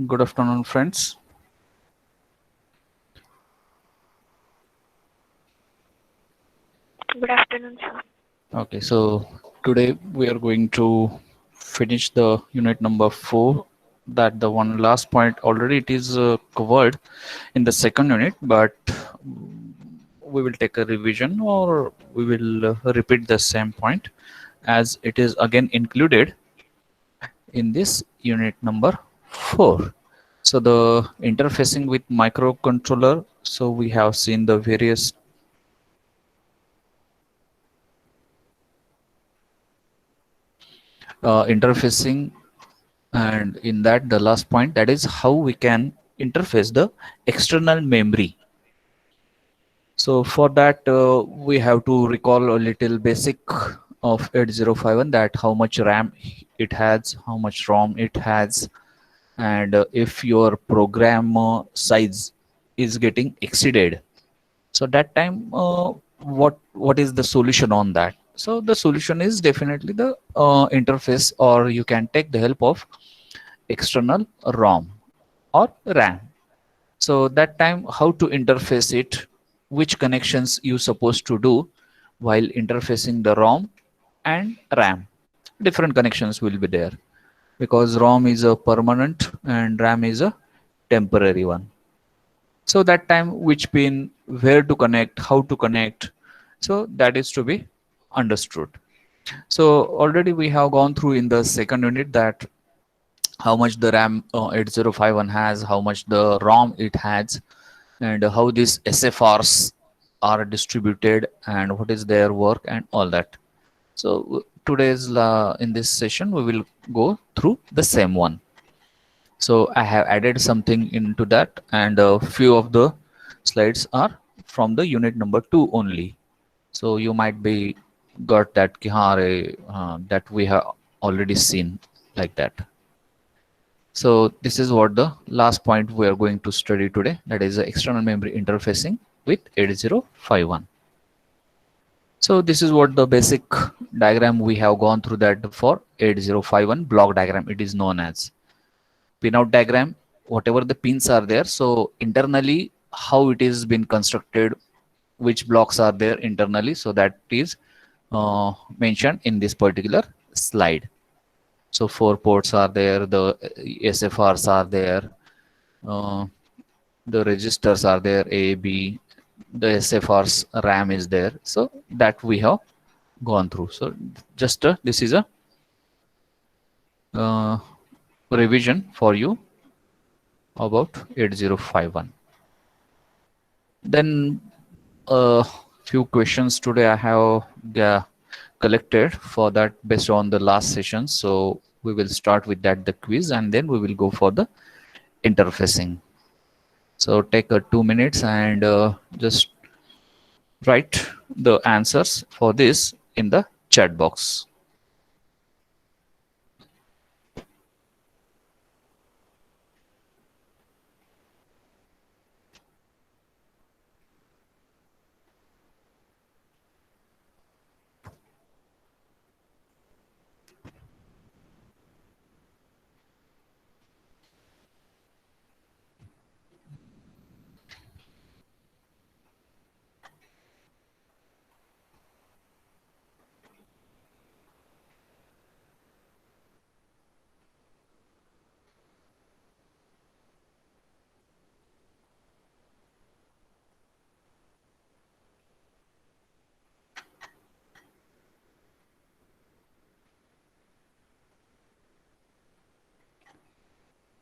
Good afternoon, friends. Good afternoon, sir. Okay, so today we are going to finish the unit number 4. That the one last point already it is covered in the second unit, but we will take a revision or we will repeat the same point as it is again included in this unit number 4. So the interfacing with microcontroller. So we have seen the various interfacing, and in that the last point, that is how we can interface the external memory. So for that we have to recall a little basic of 8051, that how much RAM it has, how much ROM it has, and if your program size is getting exceeded, so that time what is the solution on that? So the solution is definitely the interface, or you can take the help of external ROM or RAM. So that time how to interface it, which connections you supposed to do while interfacing the ROM and RAM. Different connections will be there, because ROM is a permanent and RAM is a temporary one. So that time which pin, where to connect, how to connect, so that is to be understood. So already we have gone through in the second unit that how much the RAM 8051 has, how much the ROM it has, and how these SFRs are distributed and what is their work and all that. So today's in this session we will go through the same one. So I have added something into that, and a few of the slides are from the unit number 2 only. So you might be got that that we have already seen like that. So this is what the last point we are going to study today, that is the external memory interfacing with 8051. So this is what the basic diagram we have gone through, that for 8051 block diagram it is known as pinout diagram. Whatever the pins are there, so internally how it is been constructed, which blocks are there internally, so that is mentioned in this particular slide. So 4 ports are there, the SFRs are there, uh, the registers are there, A, B, the SFR's RAM is there. So that we have gone through. So just this is a uh, revision for you about 8051. Then a few questions today I have collected for that based on the last session. So we will start with that, the quiz, and then we will go for the interfacing. So take 2 minutes and just write the answers for this in the chat box.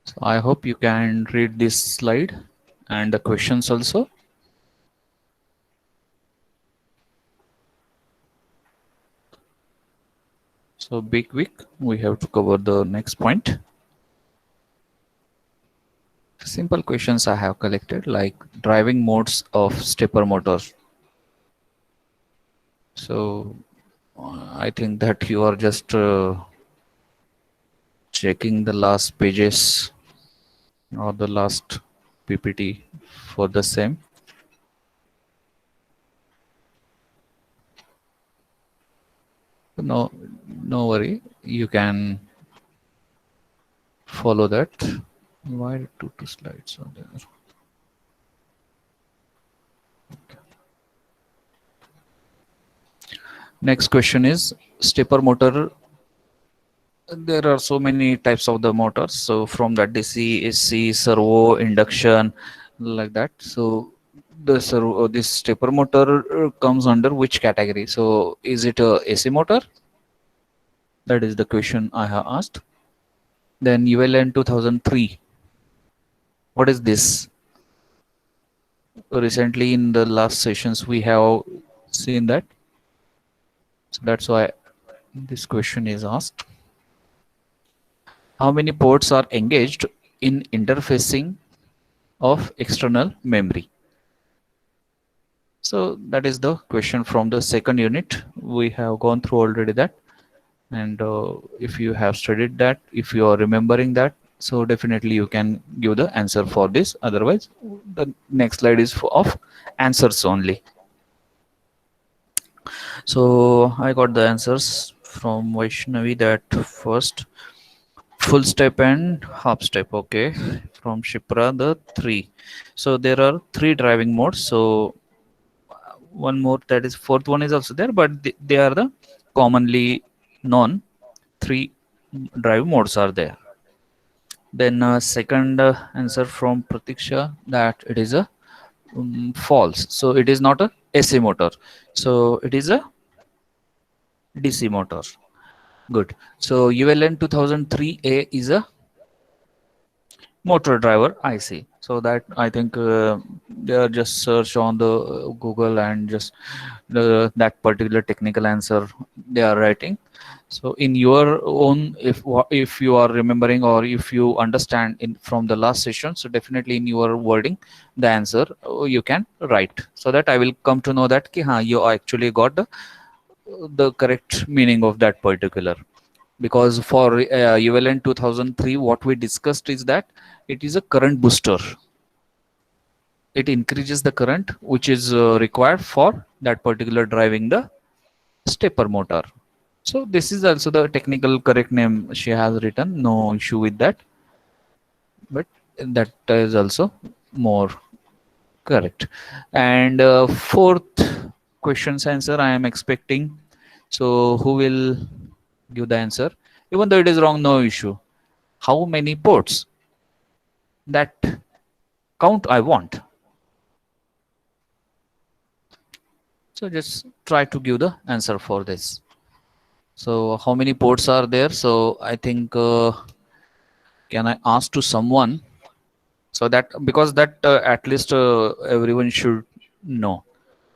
So I hope you can read this slide and the questions also. So be quick, we have to cover the next point. Simple questions I have collected, like driving modes of stepper motor. So I think that you are just checking the last pages or the last PPT for the same. No, no worry, you can follow that. Why two slides are there? Next question is stepper motor. There are so many types of the motors. So from that DC, AC, servo, induction, like that. So the servo, this stepper motor comes under which category? So is it a AC motor? That is the question I have asked. Then ULN 2003. What is this? Recently in the last sessions we have seen that. So that's why this question is asked. How many ports are engaged in interfacing of external memory? So that is the question from the second unit. We have gone through already that. And if you have studied that, if you are remembering that, so definitely you can give the answer for this. Otherwise, the next slide is of answers only. So I got the answers from Vaishnavi that first full step and half step. Okay, from Shipra the three. So there are three driving modes. So one more, that is fourth one is also there, but they are the commonly known three drive modes are there. Then second answer from Pratiksha that it is a false. So it is not a AC motor. So it is a DC motor. Good. So ULN 2003A is a motor driver IC. So that I think they are just search on the Google and just that particular technical answer they are writing. So in your own, if you are remembering or if you understand in from the last session, so definitely in your wording, the answer you can write. So that I will come to know that you actually got the correct meaning of that particular. Because for ULN 2003, what we discussed is that it is a current booster. It increases the current which is required for that particular driving the stepper motor. So this is also the technical correct name she has written. No issue with that. But that is also more correct. And fourth question's answer I am expecting. So who will give the answer? Even though it is wrong, no issue. How many ports? That count I want. So just try to give the answer for this. So how many ports are there? So I think can I ask to someone so that because that at least everyone should know.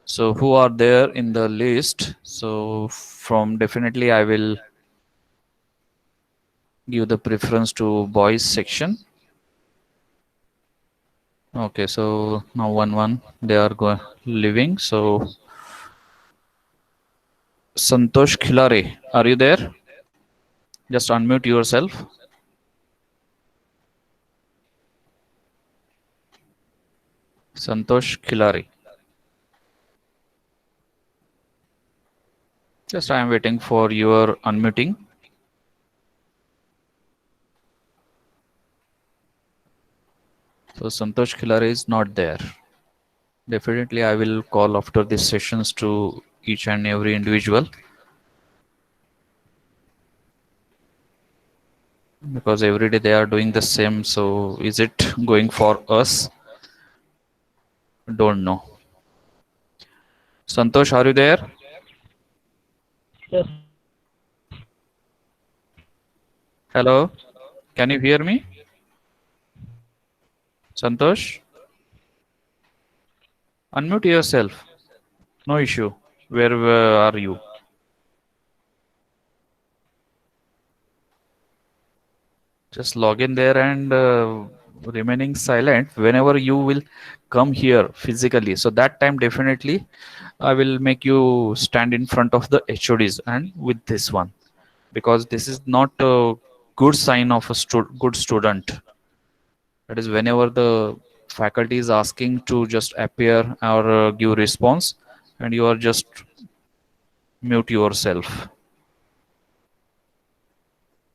So who are there in the list? So from definitely I will give the preference to boys section. Okay, so now one they are living. So Santosh Khilare, are you there? Just unmute yourself. Santosh Khilare. Just I am waiting for your unmuting. So Santosh Khilare is not there. Definitely I will call after these sessions to each and every individual. Because every day they are doing the same. So is it going for us? Don't know. Santosh, are you there? Yes, Hello, can you hear me? Santosh, unmute yourself. No issue. Where are you? Just log in there and remaining silent whenever you will come here physically. So that time definitely I will make you stand in front of the HODs and with this one, because this is not a good sign of a good student. That is whenever the faculty is asking to just appear or give response and you are just mute yourself.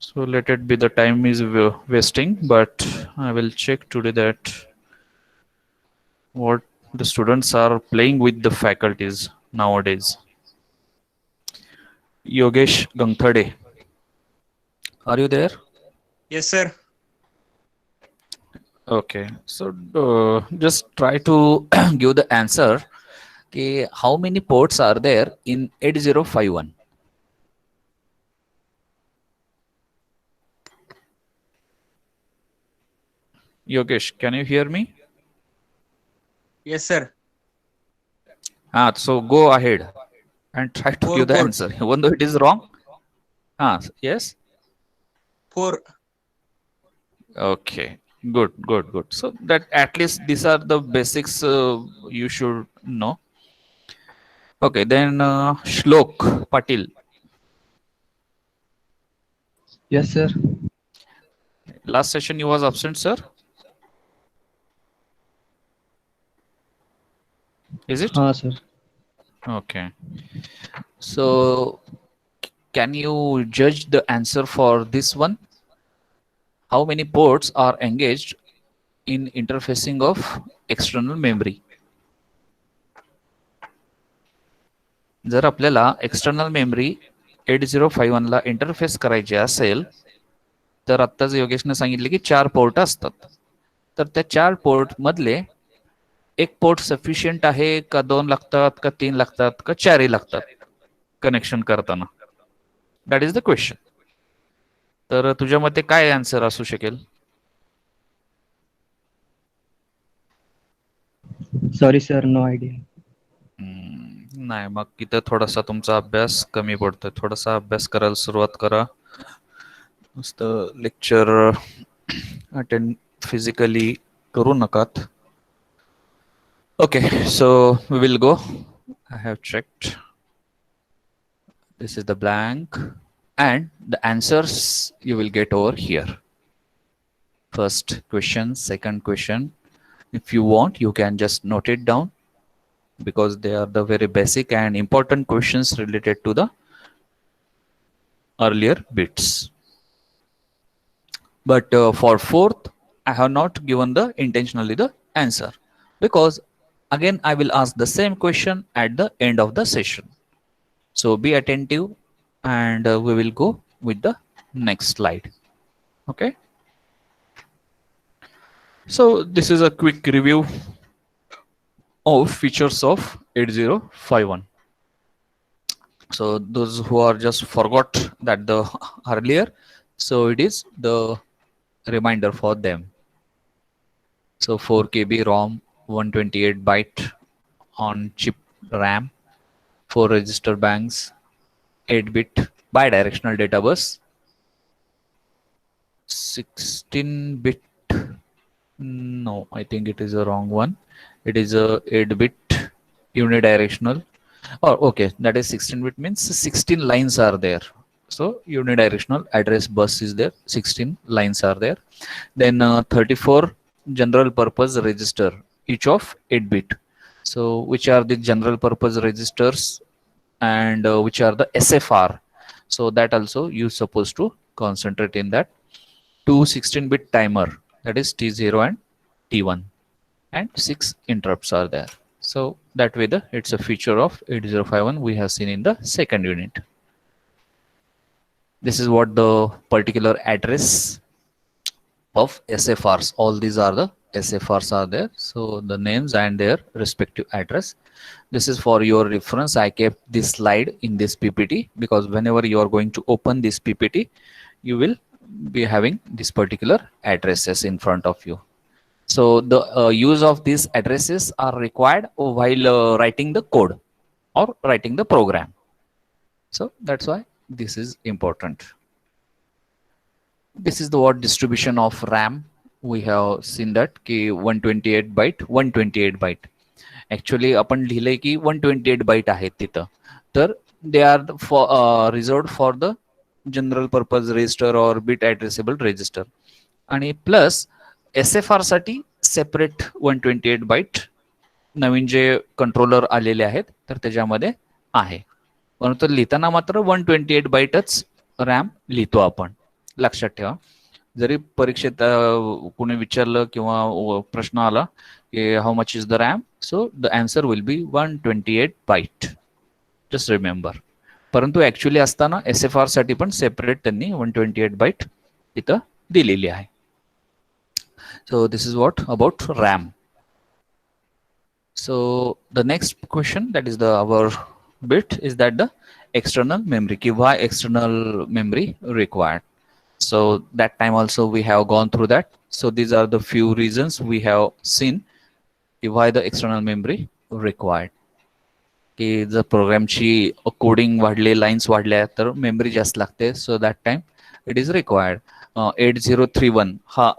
So let it be, the time is wasting, but I will check today that what the students are playing with the faculties nowadays. Yogesh Gangthade, are you there? Yes, sir. Okay, so just try to give the answer. Okay, how many ports are there in 8051? Yogesh, can you hear me? Yes, sir. So go ahead and try to Four give the ports. answer, even though it is wrong. Yes. Four. Okay, good, good, good. So that at least these are the basics you should know. Okay, then Shlok Patil. Yes, sir. Last session you was absent, sir. Is it? Sir. Okay. So can you judge the answer for this one? How many ports are engaged in interfacing of external memory? जर आपल्याला external memory 8051 ला interface करायची असेल तर आत्ताच योगेशने सांगितले की 4 port असतात. तर त्या 4 पोर्ट मधले एक पोर्ट सफिशियंट आहे का 2 लागतात का 3 लागतात का 4ही लागतात कनेक्शन करताना? That is the question. तर तुझ्या मते काय आन्सर असू शकेल? Sorry, sir. No idea. नाही, मग इथं थोडासा तुमचा अभ्यास कमी पडतोय. थोडासा अभ्यास करायला सुरुवात करा. नुसतं लेक्चर अटेंड फिजिकली करू नकात. Okay, so we will go. I have checked. This is the blank and the answers you will get over here. First question, second question. If you want, you can just note it down because they are the very basic and important questions related to the earlier bits. But for fourth, I have not given the intentionally the answer because again I will ask the same question at the end of the session. So be attentive and we will go with the next slide. Okay. So this is a quick review of features of 8051. So those who are just forgot that the earlier, so it is the reminder for them. So 4 KB ROM, 128 byte on chip RAM, 4 register banks, 8-bit bidirectional data bus, 16-bit. No, I think it is a wrong one. It is a 8-bit unidirectional. Oh, okay, that is 16-bit means 16 lines are there. So unidirectional address bus is there. 16 lines are there. Then 34 general purpose register, each of 8-bit. So which are the general purpose registers and which are the SFR? So that also you supposed to concentrate in that. 2 16-bit timer, that is T0 and T1, and 6 interrupts are there. So that way it's a feature of 8051 we have seen in the second unit. This is what the particular address of SFRs, all these are the SFRs are there. So the names and their respective address. This is for your reference. I kept this slide in this PPT because whenever you are going to open this PPT, you will be having this particular addresses in front of you. So the use of these addresses are required while writing the code or writing the program. So that's why this is important. This is the word distribution of RAM. We have seen that ki 128 byte, 128 byte. Actually आपण लिहिले की 128 byte आहेत तिथं. तर they are for reserved for the general purpose register or bit addressable register. आणि plus SFR साठी separate 128 bite नवीन जे controller आलेले आहेत तर त्याच्यामध्ये आहे. परंतु लिहिताना मात्र 128 बाईटच रॅम लिहितो आपण, लक्षात ठेवा. जरी परीक्षेत कोणी विचारलं किंवा प्रश्न आला की how much is the RAM, so the answer will be 128 byte. Just remember. परंतु ऍक्च्युली असताना SFR साठी पण सेपरेट त्यांनी 128 बाईट इथं दिलेली आहे. सो this is what about RAM. So the next question, that is the our bit, is that the external memory. Ki why external memory required? So that time also we have gone through that. So these are the few reasons we have seen ki why the external memory required. की जर प्रोग्रामची coding वाढले, lines वाढल्या तर memory जास्त लागते. So that time it is required. 8031 हा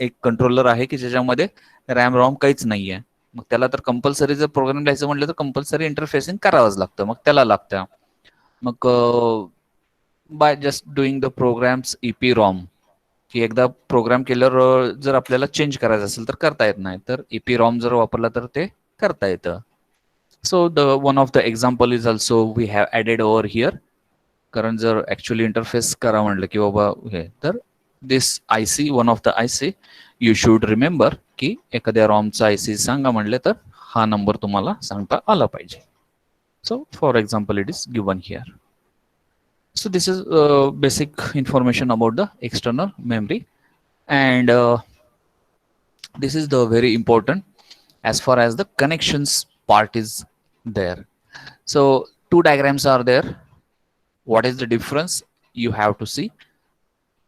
एक कंट्रोलर आहे की ज्याच्यामध्ये रॅम रॉम काहीच नाही आहे. मग त्याला तर कंपल्सरी जर प्रोग्राम लिहायचं म्हटलं तर कंपल्सरी इंटरफेसिंग करावंच लागतं. मग त्याला लागतं. मग by just doing the programs EPROM, की एकदा प्रोग्राम केल्यावर जर आपल्याला चेंज करायचं असेल तर करता येत नाही. तर EPROM जर वापरला तर ते करता येतं. So the one of the example is also we have added over here. कारण जर ऍक्च्युअली इंटरफेस करा म्हणलं की बाबा हे, तर this IC, one of the IC you should remember की एखाद्या रॉमचा IC सांगा म्हणले तर हा नंबर तुम्हाला सांगता आला पाहिजे. So for example it is given here. So this is basic information about the external memory, and this is the very important as far as the connections part is there. So two diagrams are there. What is the difference? You have to see,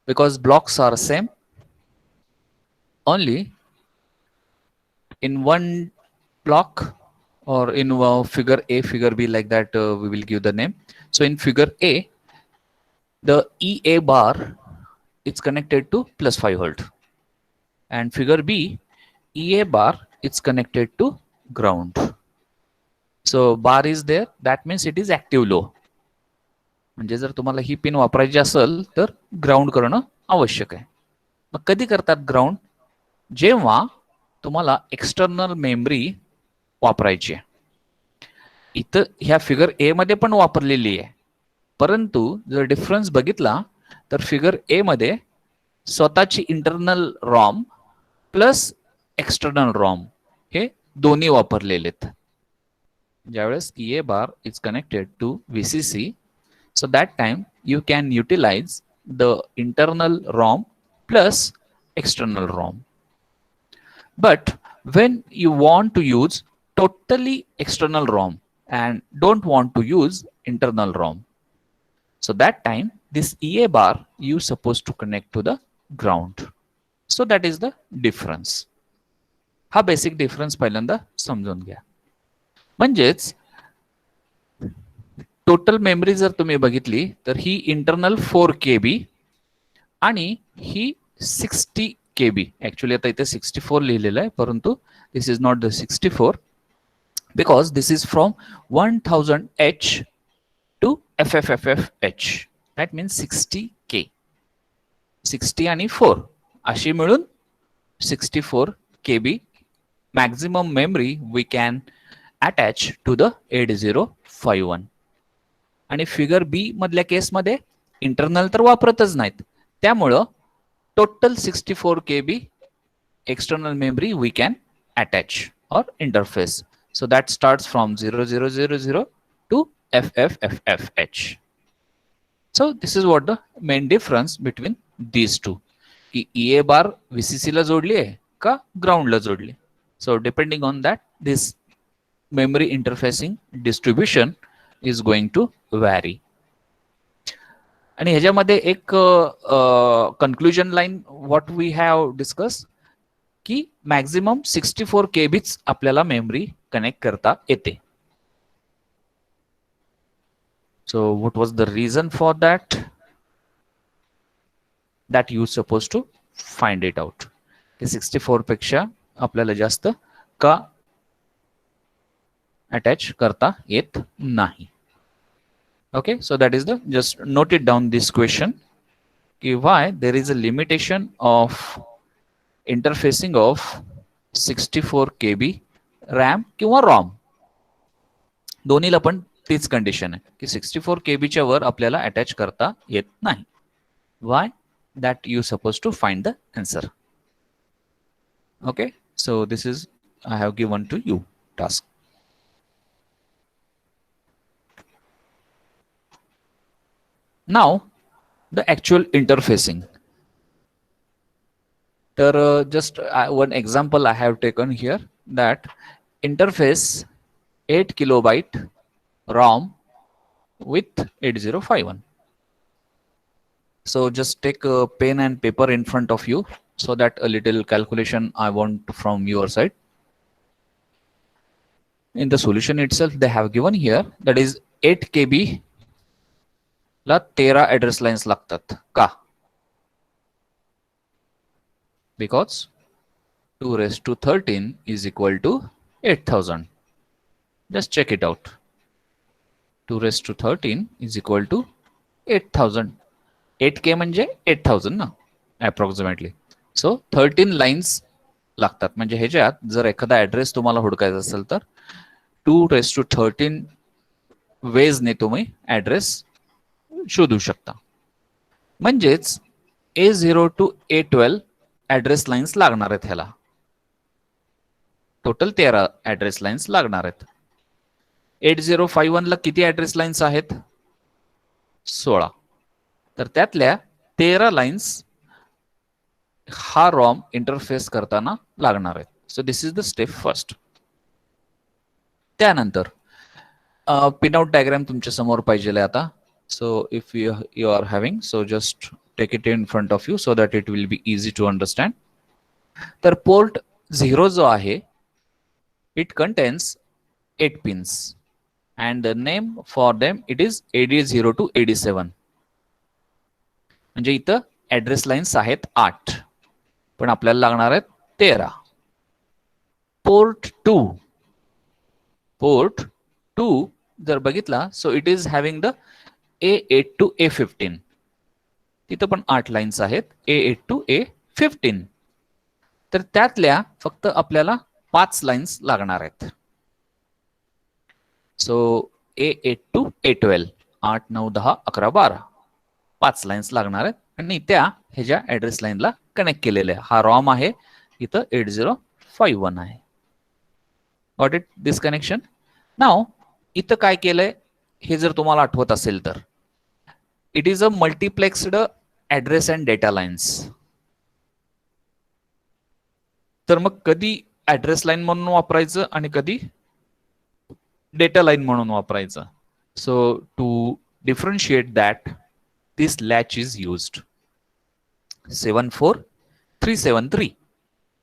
because blocks are same, only in one block or in figure A, figure B, like that we will give the name. So in figure A, the EA bar is connected to plus 5 volt, and figure B, EA bar is connected to ground. So bar is there, that means it is active low. म्हणजे जर तुम्हाला ही pin वापरायची असेल तर ground करणं आवश्यक आहे. मग कधी करतात ग्राउंड? जेव्हा तुम्हाला एक्सटर्नल मेमरी वापरायची आहे. इथं ह्या फिगर ए मध्ये पण वापरलेली आहे, परंतु जर डिफरन्स बघितला तर फिगर ए मध्ये स्वतःची internal ROM plus external ROM हे दोन्ही वापरलेले आहेत. ज्यावेळेस EA bar is connected to VCC, so that time you can utilize the internal ROM plus external ROM. But when you want to use totally external ROM and don't want to use internal ROM, so that time this EA bar you supposed to connect to the ground. So that is the difference. हा basic difference पहिल्यांदा समजून घ्या. म्हणजेच total memory जर तुम्ही बघितली तर ही internal 4 KB आणि ही 60 KB. ऍक्च्युअली आता इथे 64 लिहिलेलं आहे, परंतु this is not the 64 because this is from 1000H to FFFFH. That means 60K. 60 आणि 4 अशी मिळून 64 KB maximum memory we can attach to the 8051. आणि फिगर बी मधल्या केसमध्ये इंटरनल तर वापरतच नाहीत, त्यामुळं total 64 KB external memory we can attach or interface. So that starts from 0000 to FFFFH. So this is what the main difference between these two, की EA bar VCC ला जोडली आहे का ग्राउंडला जोडली. So depending on that this memory interfacing distribution is going to vary. आणि ह्याच्यामध्ये एक conclusion line what we have discuss, की मॅक्झिमम 64 KBच आपल्याला मेमरी कनेक्ट करता येते. So what was the reason for that? That you suppose to find it out. 64 पेक्षा आपल्याला जास्त का अटॅच करता येत नाही. Okay, so that is the, just note it down this question, why there is a limitation of interfacing of 64 KB RAM किंवा ROM. दोन्हीला पण तीच कंडिशन आहे की 64 KB च्या वर आपल्याला अटॅच करता येत नाही. Why? that you supposed to find the answer. Okay, so this is I have given to you task. Now the actual interfacing. तर just one example I have taken here, that interface 8 kilobyte ROM with 8051. So just take a pen and paper in front of you, so that a little calculation I want from your side. In the solution itself, they have given here, that is 8 KB La 13 address lines लागतात का? Because 2 raised to 13 is equal to 8000. Just check it out. 2 raised to 13 is equal to 8000. 8K म्हणजे 8000 ना approximately. सो 13 lines लागतात. म्हणजे ह्याच्यात जर एखादा address तुम्हाला हुडकायचा असेल तर 2 raised to 13 वेजने तुम्ही ऍड्रेस शोधू शकता. म्हणजेच A0 to A12 address lines लागणार आहेत ह्याला. टोटल 13 ऍड्रेस लाईन्स लागणार आहेत. 8051 ला किती ऍड्रेस लाईन्स आहेत? 16. तर त्यातल्या 13 लाईन्स हा रॉम इंटरफेस करताना लागणार आहेत. So this is the step first. त्यानंतर पिनआउट डायग्राम तुमच्या समोर पाहिजे आता. So if you are having, so just take it in front of you so that it will be easy to understand. तर port 0 जो आहे, it contains 8 pins and the name for them it is AD0 to AD7. म्हणजे इथं address lines आहेत 8, पण आपल्याला लागणार आहेत 13. पोर्ट 2 जर बघितला, सो it is having the A8 to A15. तिथं पण 8 लाईन्स आहेत A8 to A15. तर त्यातल्या फक्त आपल्याला 5 लाईन्स लागणार आहेत. सो A8 to A12 8 9 10 11 12 5 लाईन्स लागणार आहेत आणि त्या ह्याच्या ऍड्रेस लाईनला कनेक्ट केलेले आहे. हा रॉम आहे, इथं 8051 आहे. Got it this connection. नाव इथं काय केलंय हे जर तुम्हाला आठवत असेल तर, it is a multiplexed address and data lines. तर मग कधी ऍड्रेस लाईन म्हणून वापरायचं आणि कधी डेटा लाईन म्हणून वापरायचं. So to differentiate that, this latch is used. 74373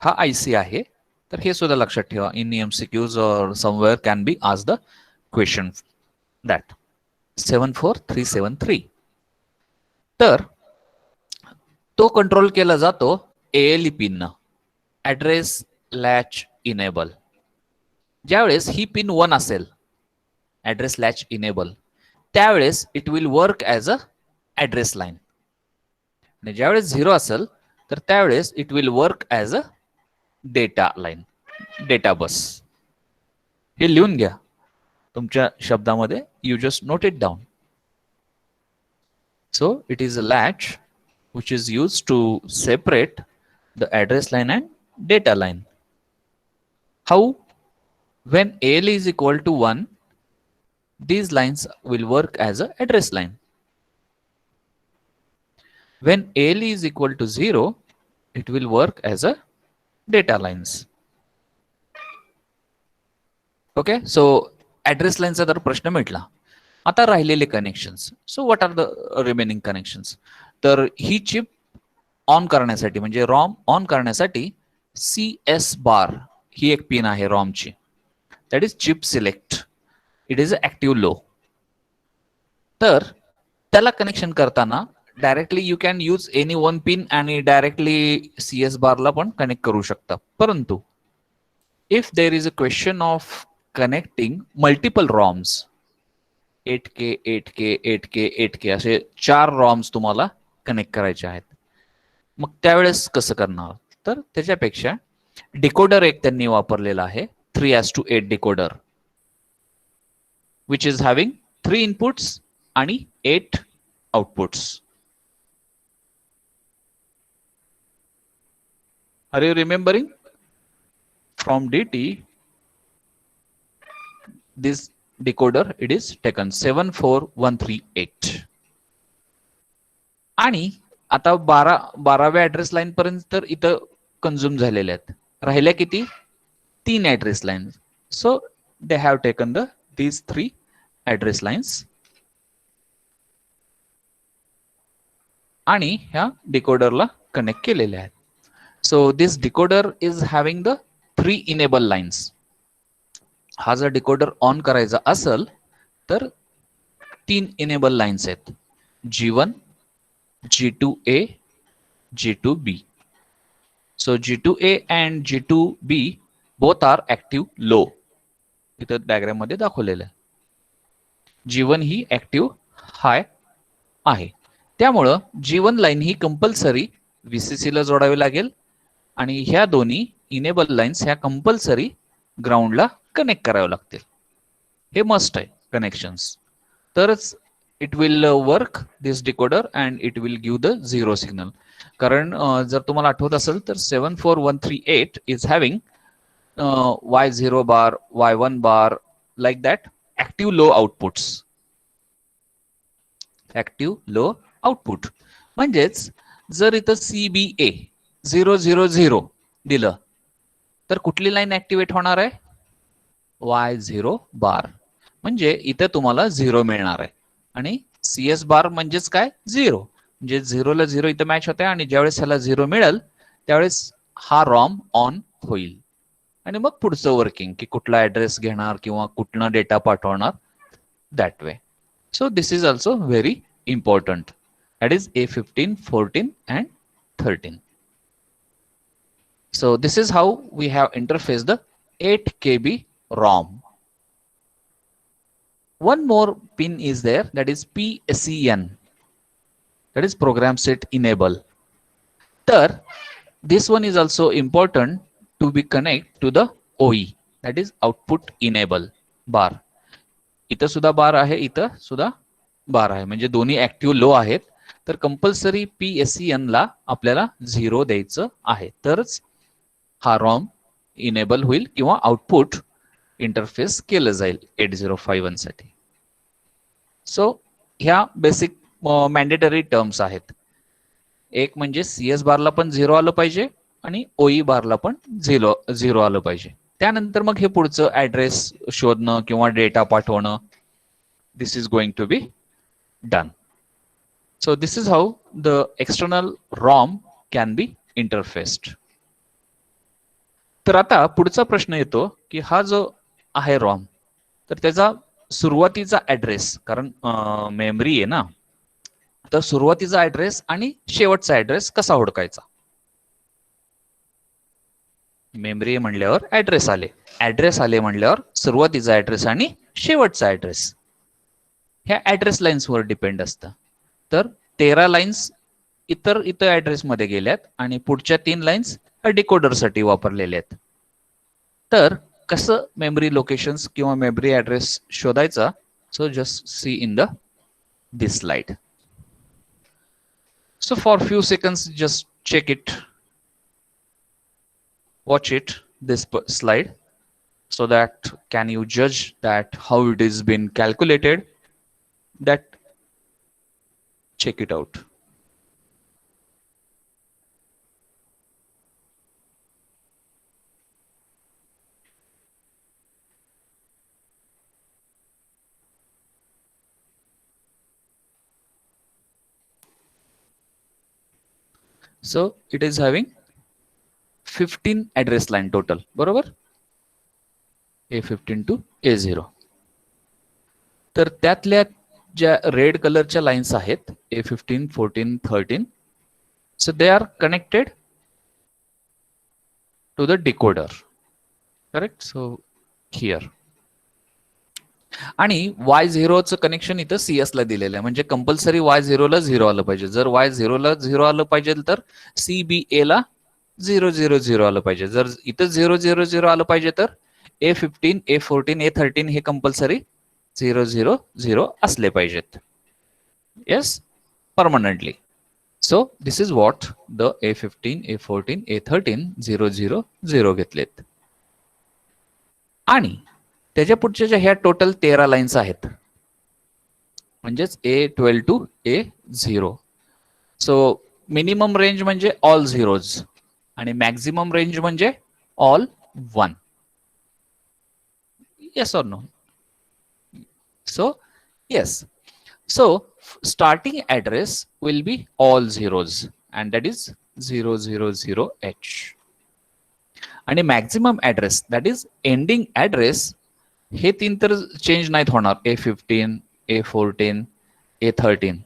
हा IC आहे. तर हे सुद्धा लक्षात ठेवा. In MCQs or somewhere can be आज द क्वेश्चन दॅट 74373. तर तो कंट्रोल केला जातो ALE पिननं, ऍड्रेस लॅच इनेबल. ज्यावेळेस ही पिन 1 असेल, ऍड्रेस लॅच इनेबल, त्यावेळेस it will work as a address line. आणि ज्यावेळेस 0 असेल तर त्यावेळेस it will work as a data line, data bus. हे लिहून घ्या तुमच्या शब्दामध्ये. You just note it down. So it is a latch which is used to separate the address line and data line. How? When ALE is equal to 1, these lines will work as a address line. When ALE is equal to 0, it will work as a data lines. Okay, so address lines चा तर प्रश्न मिटला. आता राहिलेले connections. So what are the remaining connections? तर ही chip on करण्यासाठी, म्हणजे रॉम ऑन करण्यासाठी CS बार ही एक पिन आहे रॉमची. That is chip select. It is active low. तर त्याला कनेक्शन करताना directly you can use any one pin आणि डायरेक्टली CS बारला पण कनेक्ट करू शकता. परंतु if there is a question of connecting multiple ROMs, 8K 8K 8K 8K असे 4 रॉम्स तुम्हाला कनेक्ट करायचे आहेत, मग त्यावेळेस कसं करणार? तर त्याच्यापेक्षा डिकोडर एक त्यांनी वापरलेला आहे, 3:8 decoder, which is having 3 inputs आणि 8 outputs. Are you remembering? From DT, this decoder it is taken 74138. आणि आता 12व्या ऍड्रेस लाईन पर्यंत तर इथं कन्झ्युम झालेले आहेत. राहिल्या किती? 3 address line. So they have taken these 3 address lines आणि ह्या डिकोडरला कनेक्ट केलेले आहेत. So this decoder is having the 3 enable lines. हा जर डिकोडर ऑन करायचा असेल तर 3 इनेबल लाईन्स आहेत, G1, G2A, G2B. So G2A and G2B both are active low. इथं डायग्राम मध्ये दाखवलेलं आहे. G1 ही ऍक्टिव्ह हाय आहे, त्यामुळं G1 लाईन ही कंपल्सरी VCC ला जोडावी लागेल आणि ह्या दोन्ही इनेबल लाईन्स ह्या कंपल्सरी ग्राउंडला कनेक्ट करावे लागतील. हे मस्ट आहे कनेक्शन्स, तरच it will work this decoder and it will give the 0 signal. कारण जर तुम्हाला आठवत असेल तर 74138 is having Y0 bar, Y1 bar, like that, active low outputs. Active low output. म्हणजेच जर इथं CBA 000 दिलं तर कुठली लाईन ऍक्टिव्हेट होणार आहे? Y0 बार. म्हणजे इथे तुम्हाला 0 मिळणार आहे आणि CS बार म्हणजेच काय? 0. म्हणजे 0 ला 0 इथं मॅच होते आणि ज्यावेळेस ह्याला 0 मिळेल त्यावेळेस हा रॉम ऑन होईल आणि मग पुढचं वर्किंग की कुठला ऍड्रेस घेणार किंवा कुठला डेटा पाठवणार, that way. So this is also very important. That is A15, 14 and 13. So this is how we have interfaced the 8 KB ROM. One more pin is there, that is PSEN, that is program set enable. तर this one is also important to be connect to the OE, that is output enable bar. इथं सुद्धा बार आहे, इथं सुद्धा बार आहे, म्हणजे दोन्ही active low आहेत. तर कंपल्सरी PSEN ला आपल्याला 0 द्यायचं आहे, तरच हा रॉम इनेबल होईल किंवा आउटपुट इंटरफेस केलं जाईल 8051 साठी. सो ह्या बेसिक मॅन्डेटरी टर्म्स आहेत. एक म्हणजे CS बारला पण 0 आलं पाहिजे आणि OE बारला पण 0 आलं पाहिजे. त्यानंतर मग हे पुढचं ऍड्रेस शोधणं किंवा डेटा पाठवणं, this is going to be done. So this is how the external ROM can be interfaced. तर आता पुढचा प्रश्न येतो की हा जो आहे रॉम, तर त्याचा सुरुवातीचा ऍड्रेस, कारण मेमरी आहे ना, तर सुरुवातीचा ऍड्रेस आणि शेवटचा ऍड्रेस कसा ओळखायचा? मेमरी म्हणल्यावर ऍड्रेस आले म्हणल्यावर सुरुवातीचा ऍड्रेस आणि शेवटचा ऍड्रेस ह्या ऍड्रेस लाईन्स वर डिपेंड असतं. तर 13 लाईन्स इतर ऍड्रेस मध्ये गेल्यात आणि पुढच्या 3 लाईन्स डिकोडर साठी वापरलेले आहेत. तर कसं मेमरी लोकेशन्स किंवा मेमरी ऍड्रेस शोधायचा? So just see in this slide. So for few seconds just check it, watch it, this slide, so that can you judge that how it is been calculated, that check it out. So it is having 15 address line total, बरोबर? A15 to A0. तर त्यातल्या ज्या red कलरच्या lines आहेत A15, 14, 13, so they are connected to the decoder, correct? So here आणि Y0 चं connection इथं CS ला दिलेलं आहे, म्हणजे कंपल्सरी Y0 ला 0 आलं पाहिजे. जर Y0 ला 0 आलं पाहिजे तर CBA ला 000 आलं पाहिजे. जर इथं 000 आलं पाहिजे तर A15, A14, A13 हे कंपल्सरी 000 असले पाहिजेत. Yes, permanently. So this is what the A15, A14, A13 0 0 0 घेतलेत. आणि त्याच्या पुढच्या ज्या ह्या टोटल 13 लाईन्स आहेत, म्हणजेच A12 to A0. So minimum range म्हणजे ऑल झिरोज आणि मॅक्झिमम रेंज म्हणजे all 1. Yes or no? So yes. So starting address will be all zeros and that is 000H. आणि maximum address that is ending address हे 3 तर change नाहीत होणार. A15, A14, A13,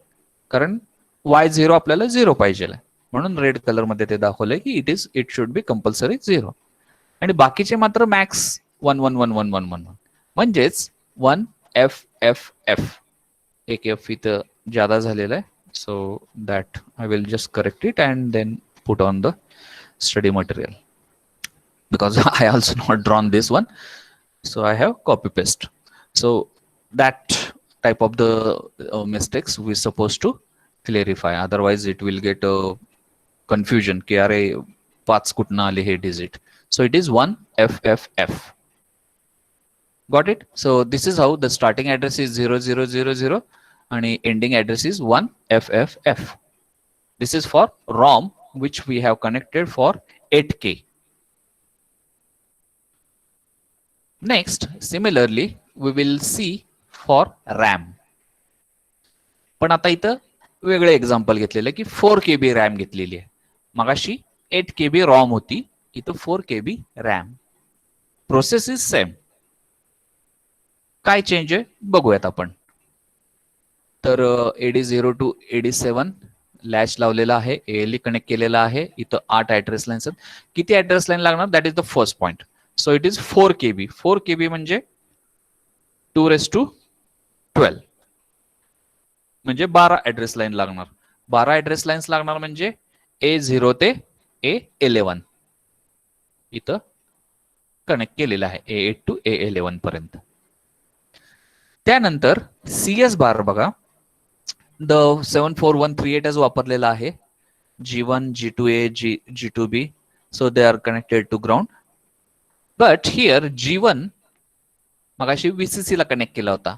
कारण Y0 आपल्याला 0 पाहिजे म्हणून रेड कलर मध्ये ते दाखवलंय की इट शुड बी कंपल्सरी 0. आणि बाकीचे मात्र मॅक्स 1 1 1 1 1 1 म्हणजेच 1 F F F. एक F इथं ज्यादा झालेला आहे. So that I will just correct it and then put on the study material because I also not drawn this one, so I have copy paste. So that type of the mistakes we supposed to clarify, otherwise it will get confusion ki are पाच कुठनं आले हे digit. So it is 1 FFF. Got it? So this is how the starting address is 0000 and ending address is 1 FFF. This is for ROM which we have connected for 8K. Next, similarly, we will see for RAM. पण आता इथं वेगळे example घेतलेलं की 4 KB RAM घेतलेली आहे. मगाशी 8 KB ROM होती, इथं 4 KB RAM. Process is same. काय चेंज आहे बघूयात आपण. तर AD0 टू AD7 लॅच लावलेला आहे, ALE कनेक्ट केलेला आहे. इथं 8 ऍड्रेस लाईन्स आहेत. किती ऍड्रेस लाईन लागणार that is the first point. So it is 4 KB. 4 KB म्हणजे 2^12 म्हणजे 12 ऍड्रेस लाईन लागणार. 12 ऍड्रेस लाईन्स लागणार म्हणजे A0 ते A11 इथं कनेक्ट केलेलं आहे, A8 टू A11 पर्यंत. त्यानंतर CS बार बघा, द 74138 वापरलेला आहे. G1, G2A, G2B. So they are connected to ground. But here G1 मगाशी VCC ला कनेक्ट केला होता,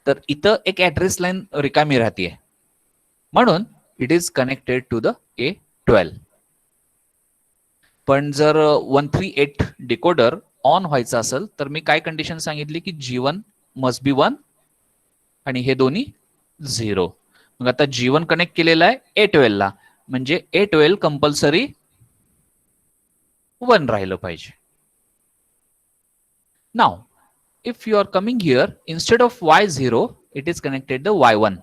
तर इथं एक ऍड्रेस लाईन रिकामी राहतीये म्हणून it is connected to the A12. पण जर 138 डिकोडर ऑन व्हायचं असेल तर मी काय कंडिशन सांगितली की G1 मस्ट बी 1 आणि हे दोन्ही 0. मग आता G1 कनेक्ट केलेला आहे A12 ला, म्हणजे A12 कंपल्सरी 1 राहिलं पाहिजे. Now, if you are coming here, instead of Y0, it is connected the Y1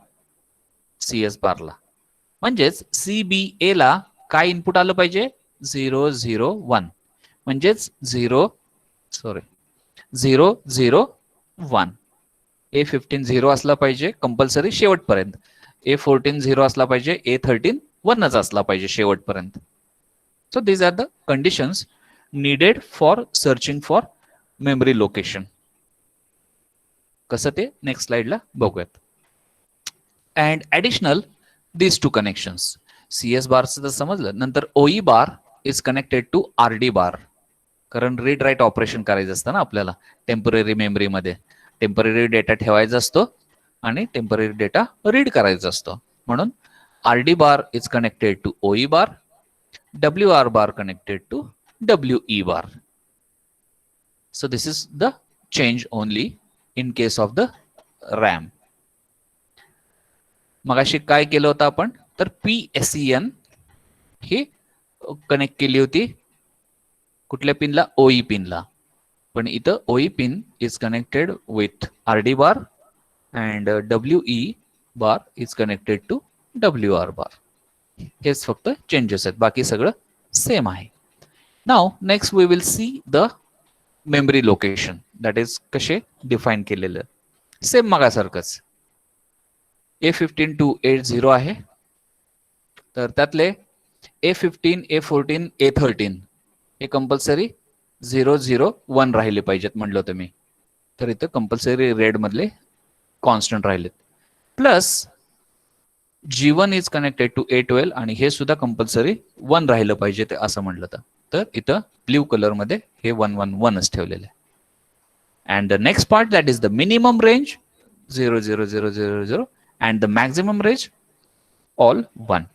CS बार ला. म्हणजेच CBA ला काय इनपुट आलं पाहिजे 001 म्हणजेच 0 0 1. A15 0 असला पाहिजे कंपल्सरी शेवटपर्यंत. A14 0 असला पाहिजे, A13 1च असला पाहिजे शेवटपर्यंत. So these are the conditions needed for searching for memory location. कसं ते नेक्स्ट स्लाइडला बघूयात. And additional these two connections. CS बारचं तर समजलं. नंतर OE bar is connected to RD bar, कारण रीड राईट ऑपरेशन करायचं असतं ना आपल्याला टेम्पररी मेमरीमध्ये. टेम्पररी डेटा ठेवायचा असतो आणि टेम्पररी डेटा रीड करायचा असतो. म्हणून RD bar is connected to OE bar, WR bar connected to WE bar. So this is the change only in case of the RAM. मगाशी काय केलं होतं आपण, तर PSEN ही कनेक्ट केली होती कुठल्या पिनला, OE पिनला. पण इथं OE pin is connected with RD bar and WE bar is connected to WR bar. हेच फक्त चेंजेस आहेत, बाकी सगळं सेम आहे. Now next we will see the memory location, that is कसे डिफाईन केलेलं. सेम मगासारखंच A15 टू A0 आहे, तर त्यातले A15, A14, A13 हे कंपल्सरी 001 राहिले पाहिजेत म्हणलं होतं मी. तर इथं कंपल्सरी रेड मधले कॉन्स्टंट राहिलेत. Plus G1 is connected to A12 आणि हे सुद्धा कंपल्सरी 1 राहिलं पाहिजे ते असं म्हटलं तर इथं ब्ल्यू कलर मध्ये हे 111च ठेवलेलं आहे. And the next part, that is the minimum range 0 0 0 0 0 and the maximum range all 1.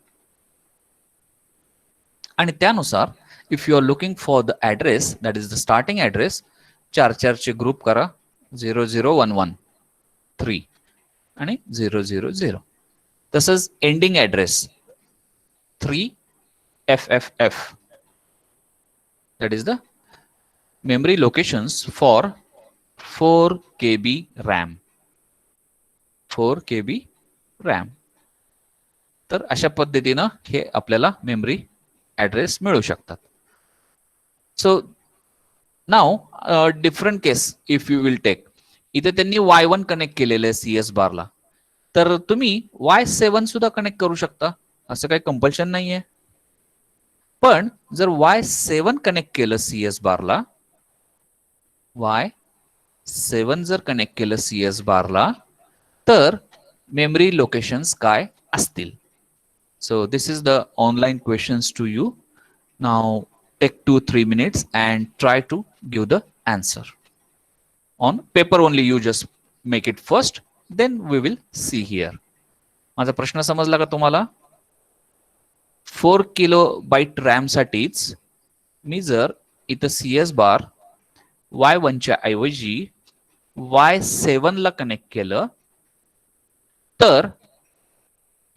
आणि त्यानुसार if you are looking for the address, that is the starting address, 4 चे ग्रुप करा 0011 3 आणि 000. तसंच ending address 3FFF, that is the memory locations for 4 KB RAM. 4 KB RAM. तर अशा पद्धतीनं हे आपल्याला मेमरी ऍड्रेस मिळू शकतात. So now different case if you will take, इथे त्यांनी Y1 कनेक्ट केलेलं आहे CS बारला, तर तुम्ही Y7 सुद्धा कनेक्ट करू शकता, असं काही कंपल्शन नाहीये. पण जर Y7 कनेक्ट केलं CS बारला, Y7 जर कनेक्ट केलं CS बारला, तर मेमरी लोकेशन्स काय असतील? So this is the online questions to you. Now take 2-3 minutes and try to give the answer. On paper only you just make it first, then we will see here. माझा प्रश्न समजला का तुम्हाला? 4 kilobyte RAM साठीच मी जर इथं CS बार Y1 च्या ऐवजी Y7 ला कनेक्ट केलं, तर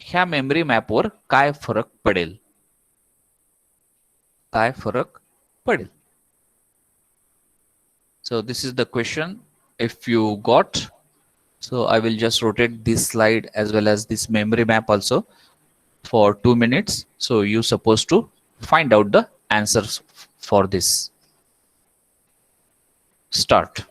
ह्या मेमरी मॅपवर काय फरक पडेल? काय फरक पडेल? So this is the question. If you got, so I will just rotate this slide as well as this memory map also for 2 minutes. So you supposed to find out the answers for this. Start.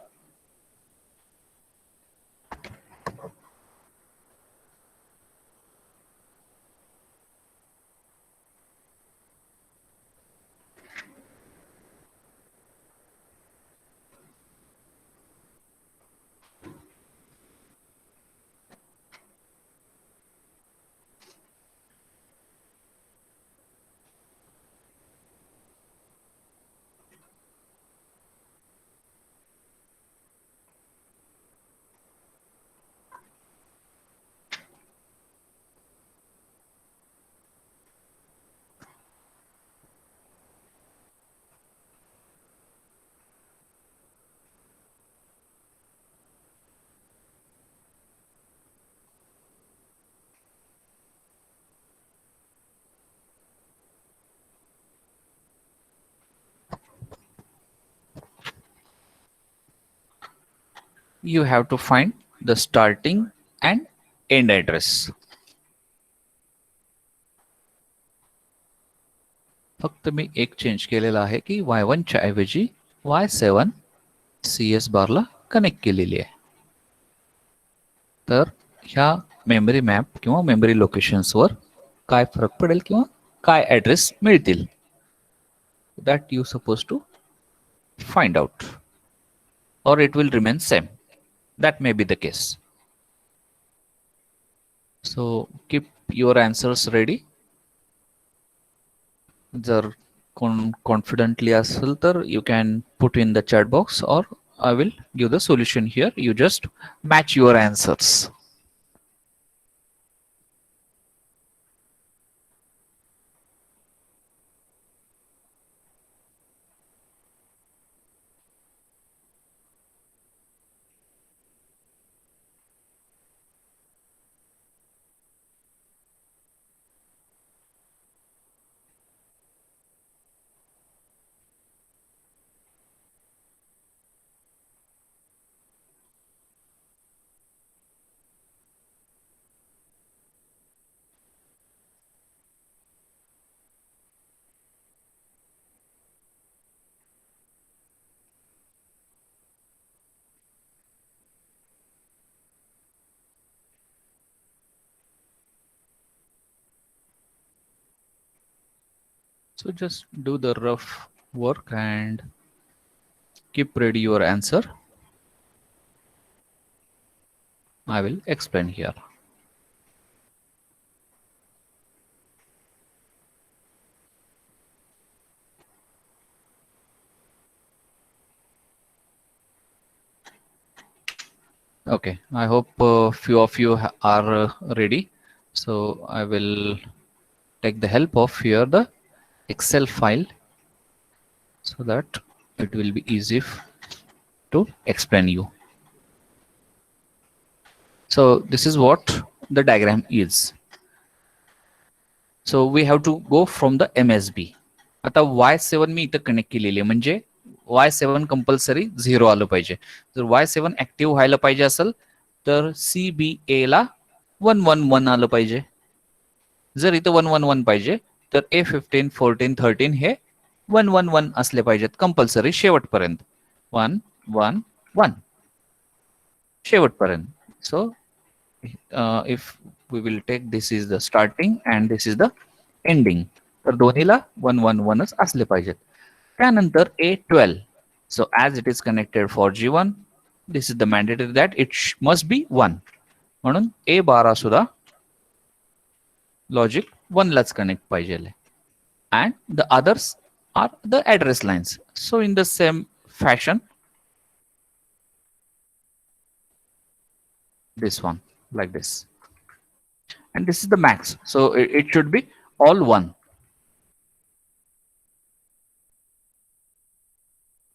You have to find the starting and end address. फक्त मी एक change केलेला आहे की Y1 च्या ऐवजी Y7 CS Barla connect केलेली आहे. तर ह्या मेमरी मॅप किंवा मेमरी लोकेशन्सवर काय फरक पडेल किंवा काय ऍड्रेस मिळतील, that you suppose to find out, or it will remain same. That may be the case. So keep your answers ready. जर कोण कॉन्फिडेंटली असेल तर you can put in the chat box, or I will give the solution here. You just match your answers. So just do the rough work and keep ready your answer. I will explain here. Okay, I hope few of you are ready. So I will take the help of here the Excel file so that it will be easy to explain you. So this is what the diagram is. So we have to go from the MSB. आता Y7 मी इथं connect केलेली आहे म्हणजे Y7 compulsory 0 आलं पाहिजे. जर Y7 active व्हायला पाहिजे असेल तर CBA ला 111 आलं पाहिजे. जर इथं 111 पाहिजे तर A15, 14, 13 हे 111 असले पाहिजेत कंपल्सरी शेवटपर्यंत. 111 शेवटपर्यंत. So if we will take this is the starting and this is the ending. तर दोन्हीला 111च असले पाहिजेत. त्यानंतर A12. So as it is connected for G1, this is the mandatory that it must be 1. म्हणून A12 सुद्धा logic 1 लाच connect पाहिजे. And the others are the address lines. So in the same fashion, this one like this. And this is the max. So it should be all 1.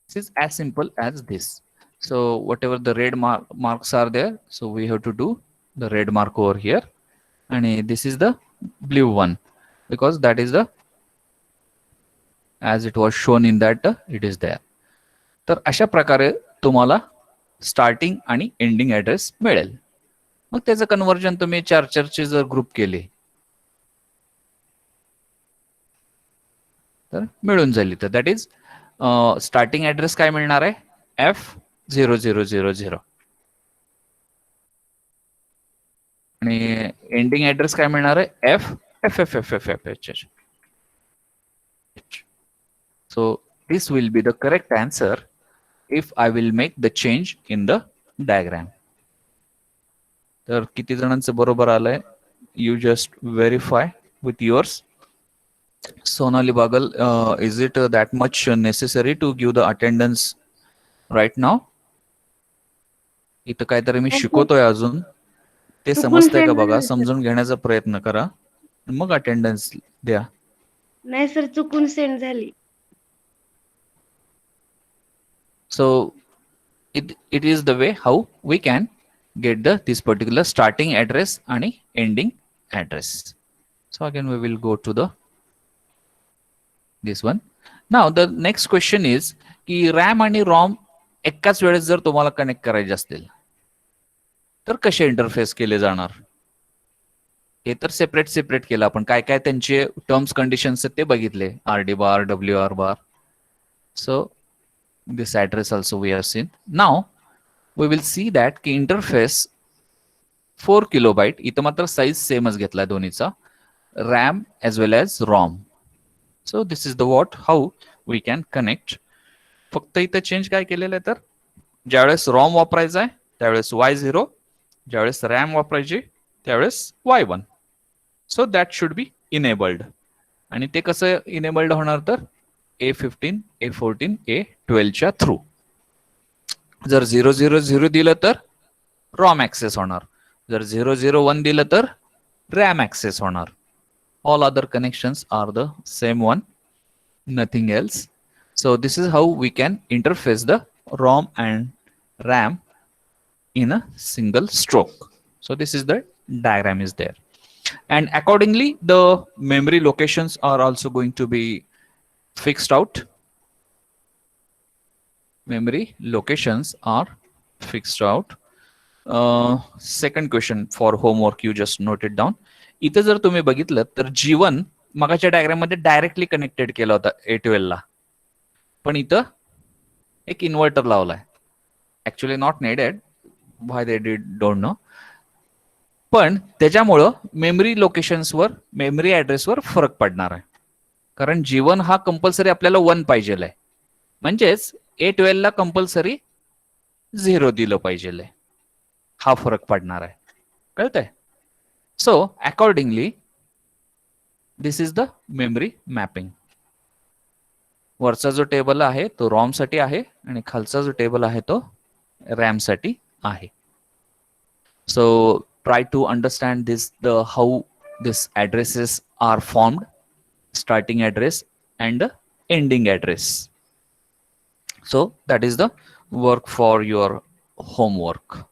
This is as simple as this. So whatever the red marks are there, so we have to do the red mark over here. And this is the blue one because that is the as it was shown in that it is there. तर अशा प्रकारे तुम्हाला starting आणि ending address मिळेल. मग त्याचं conversion तुम्ही 4 चे जर ग्रुप केले तर मिळून जाईल. तर दॅट इज स्टार्टिंग ऍड्रेस काय मिळणार आहे F0000 आणि एंडिंग ऍड्रेस काय मिळणार आहे FFFFFH. So this will be the correct answer if I will make the change in the diagram. तर किती जणांचं बरोबर आलंय? You just verify with yours. Sonali Bagal, is it that much necessary to give the attendance right now? इथं काहीतरी मी शिकवतोय अजून ते समजतंय का बघा, समजून घेण्याचा प्रयत्न करा मग अटेंडन्स द्या. नाही सर, चुकून सेंड झाली. So it is the way how we can get this particular starting address and ending address. So again we will go to this one. Now the next question is की RAM आणि ROM एकाच वेळेस जर तुम्हाला connect करायचे असतील तर कसे इंटरफेस केले जाणार? हे तर सेपरेट केलं आपण. काय काय त्यांचे टर्म्स कंडिशन्स ते बघितले, RD bar, WR bar. So this address also we have seen. Now we will see that की interface 4 kilobyte इथं मात्र साइज सेमच घेतलाय दोन्हीचा, RAM as well as ROM. So this is the what how we can connect. फक्त इथं change काय केलेलं आहे तर ज्यावेळेस ROM वापरायचा आहे त्यावेळेस Y0, ज्यावेळेस RAM वापरायची त्यावेळेस Y1. So that should be enabled. आणि ते कसं इनेबल्ड होणार तर A15, A14, A12 च्या थ्रू. जर 000 दिलं तर ROM ऍक्सेस होणार, जर 001 दिलं तर RAM ऍक्सेस होणार. All other connections are the same one, nothing else. So this is how we can interface the ROM and RAM in a single stroke. So this is the diagram is there. And accordingly the memory locations are also going to be fixed out. Memory locations are fixed out. Second question for homework, you just note it down. इथे जर तुम्ही बघितलं तर G1 मगाच्या diagram मध्ये directly connected केला होता A12 ला, पण इथं एक इन्व्हर्टर लावलाय. Actually not needed, why they did don't know. पण त्याच्यामुळं मेमरी लोकेशन्सवर, मेमरी ऍड्रेसवर फरक पडणार आहे. कारण G1 हा कंपल्सरी आपल्याला 1 पाहिजेल आहे, म्हणजेच A12 ला कंपल्सरी 0 दिलं पाहिजेल आहे. हा फरक पडणार आहे, कळतंय? So accordingly this is the memory mapping. वरचा जो टेबल आहे तो ROM साठी आहे आणि खालचा जो टेबल आहे तो RAM साठी आहे. So try to understand this, the how this addresses are formed, starting address and the ending address. So that is the work for your homework.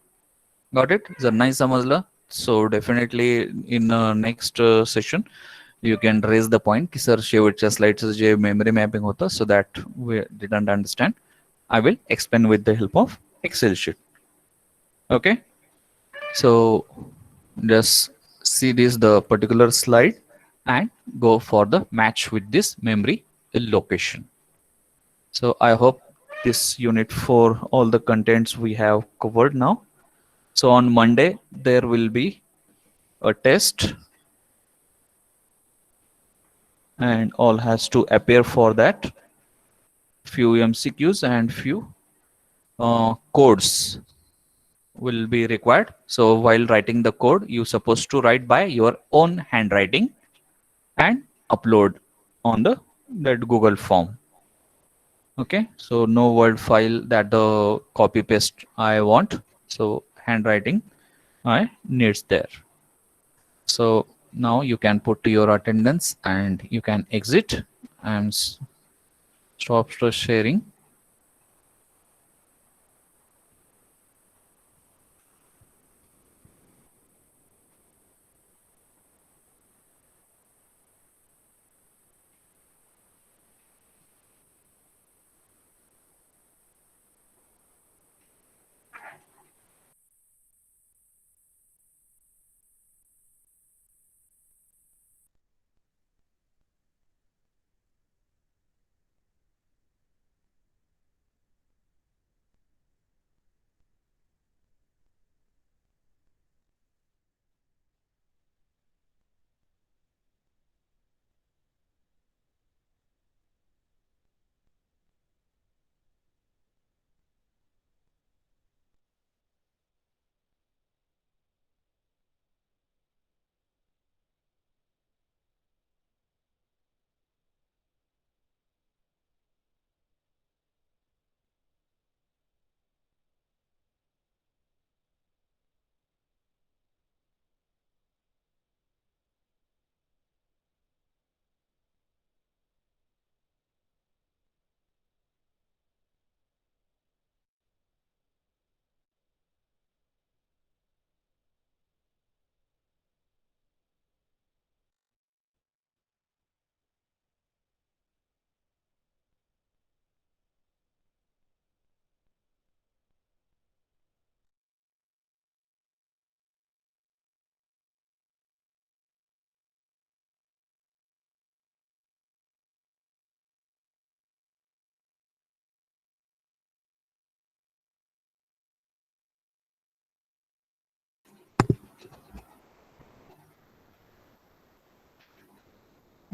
Got it? जर समजलं, so definitely in next session you can raise the point की sir शेवटच्या स्लाइडचं जे memory mapping होतं, so that we didn't understand. I will explain with the help of Excel sheet. Okay. So just see this the particular slide and go for the match with this memory location. So I hope this unit for all the contents we have covered now. So on Monday there will be a test and all has to appear for that, few MCQs and few codes will be required. So while writing the code, you supposed to write by your own handwriting and upload on the that Google form. Okay, so no word file that the copy paste I want. So handwriting I needs there. So now you can put your attendance and you can exit and stop the sharing.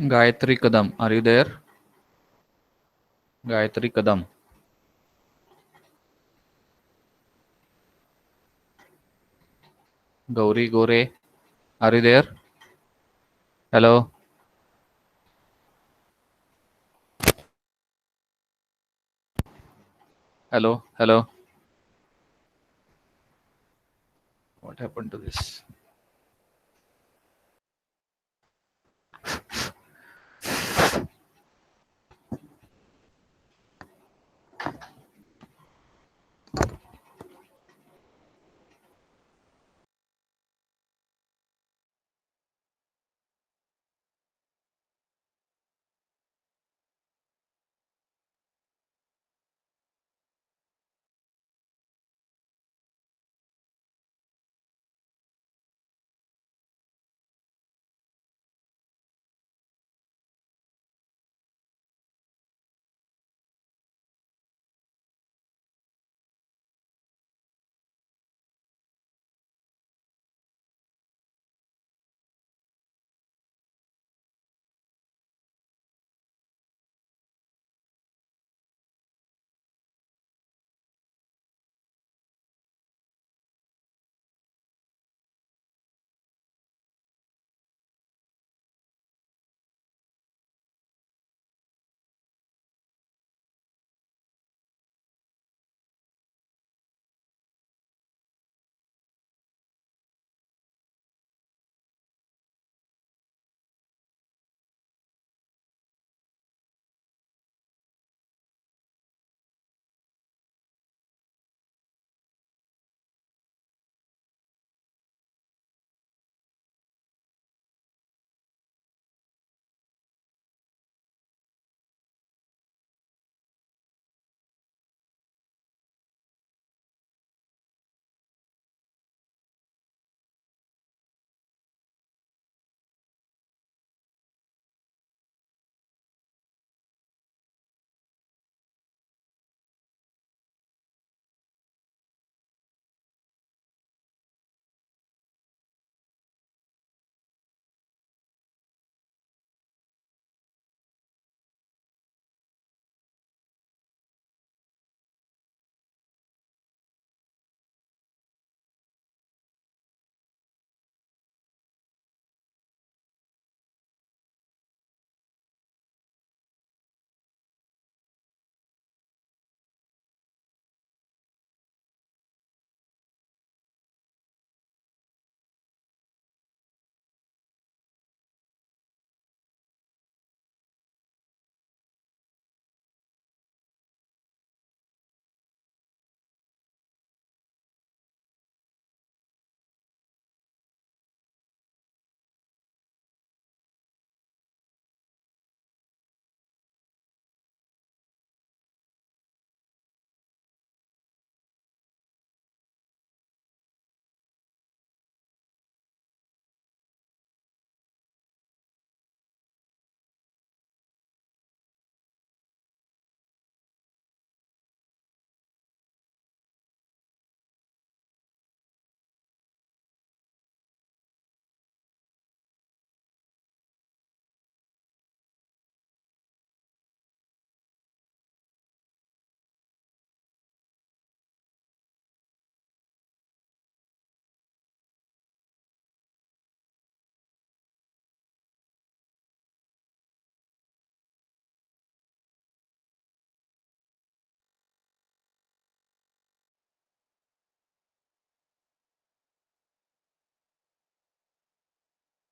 Gayatri Kadam, are you there? Gayatri Kadam. Gauri Gore, are you there? Hello. Hello. Hello. What happened to this?